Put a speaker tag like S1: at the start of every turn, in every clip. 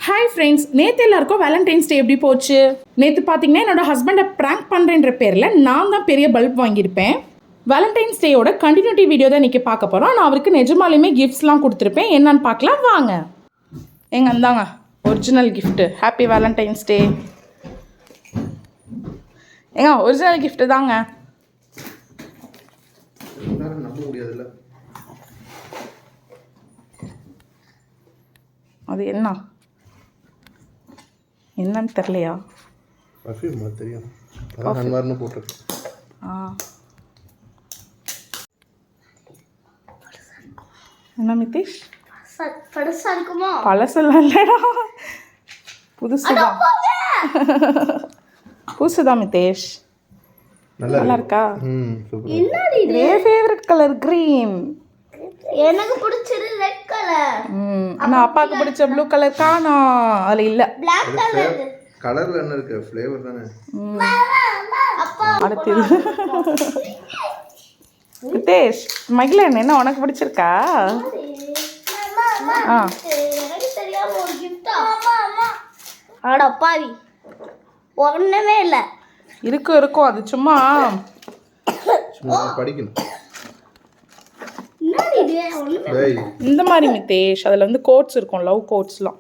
S1: Hi friends, நேற்று எல்லாருக்கும் Valentine's டே எப்படி போச்சு? நேற்று பார்த்தீங்கன்னா என்னோட ஹஸ்பண்டை ப்ராங்க் பண்ணுறேன்ற பேரில் நான் தான் பெரிய பல்ப் வாங்கியிருப்பேன். வேலண்டைன்ஸ் டேயோட கண்டினியூட்டி வீடியோ தான் இன்றைக்கி பார்க்க போகிறோம். நான் அவருக்கு நிஜமாலுமே கிஃப்ட்ஸ்லாம் கொடுத்துருப்பேன். என்னன்னு பார்க்கலாம் வாங்க. எங்க இருந்தாங்க ஒரிஜினல் கிஃப்ட்டு. ஹாப்பி வேலண்டைன்ஸ் டே. ஏங்க ஒரிஜினல் கிஃப்ட்டு தாங்க. அது என்னன்னு தெரியலையா?
S2: தெரியும்.
S1: என்ன மித்தேஷ்?
S3: பழசா இருக்குமா?
S1: பழசெல்லாம் இல்லடா, புதுசுதான். புதுசுதான் மித்தேஷ். நல்லா இருக்கா?
S3: என்னடி
S1: ஃபேவரட் கலர் கிரீன்.
S3: எனக்கு பிடிச்சது ரெட் கலர்.
S1: ஆனா அப்பாக்கு பிடிச்ச ப்ளூ கலர் காணோம். அதுல இல்ல.
S3: Black colour.
S2: கலர்ல என்ன இருக்கு? ஃப்ளேவர் தானே.
S3: அப்பா
S1: அடுத்து மித்தேஷ், மகிழன் என்ன உனக்கு பிடிச்சிருக்கா?
S3: எனக்கு தெரியாம ஒரு gift. அட பாவி, ஒண்ணுமே இல்ல.
S1: இருக்கும் அது சும்மா
S2: படிக்கணும்.
S1: இந்த மாதிரி மித்தேஷ், அதில் வந்து கோட்ஸ் இருக்கும், லவ் கோட்ஸ்லாம்.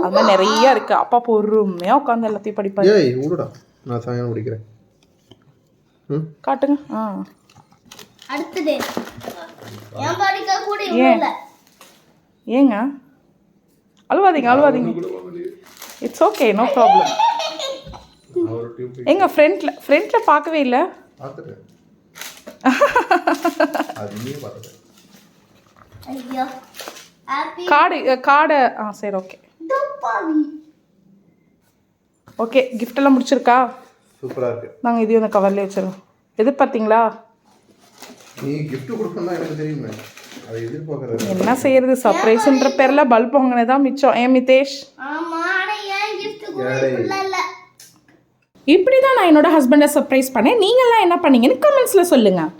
S1: அது மாதிரி நிறைய இருக்கு. அப்பா பொறுமையாக உட்காந்து எல்லாத்தையும் படிப்பாரு.
S2: ஏய் ஊடுடா, நான் சாயங்காலம் படிக்கிறேன்.
S1: காட்டுங்க.
S3: அடுத்தது ஏன் படிக்க கூட இல்ல.
S1: ஏங்க அழுவாதீங்க. It's okay, no problem. எங்க ஃப்ரண்ட்ல பார்க்கவே இல்லை.
S2: பார்த்துட்டேன். அது நீ பார்த்துட்டேன்.
S3: ஐயோ ஹாப்பி
S1: கார்டு சரி, ஓகே. கிஃப்ட் எல்லாம் முடிச்சிருக்கா?
S2: சூப்பரா இருக்கு.
S1: நாங்கள் இதையும் அந்த கவர்லேயே வச்சிருக்கோம். எதிர்பார்த்தீங்களா?
S2: நீ gift கொடுக்கணும்னா எனக்கு தெரியுமே, அதை எதிர்பார்க்கறது.
S1: என்ன செய்யறது, சர்ப்ரைஸ்ன்ற பேரில் பல்ப் வாங்கினதான் மிச்சம். ஏன் மித்தேஷ்?
S3: ஆமா, ஆனா ஏன் gift கொடுக்கல?
S1: இப்படி தான் நான் என்னோட ஹஸ்பண்டை சர்ப்ரைஸ் பண்ணேன். நீங்கள்லாம் என்ன பண்ணீங்கன்னு கமெண்ட்ஸில் சொல்லுங்கள்.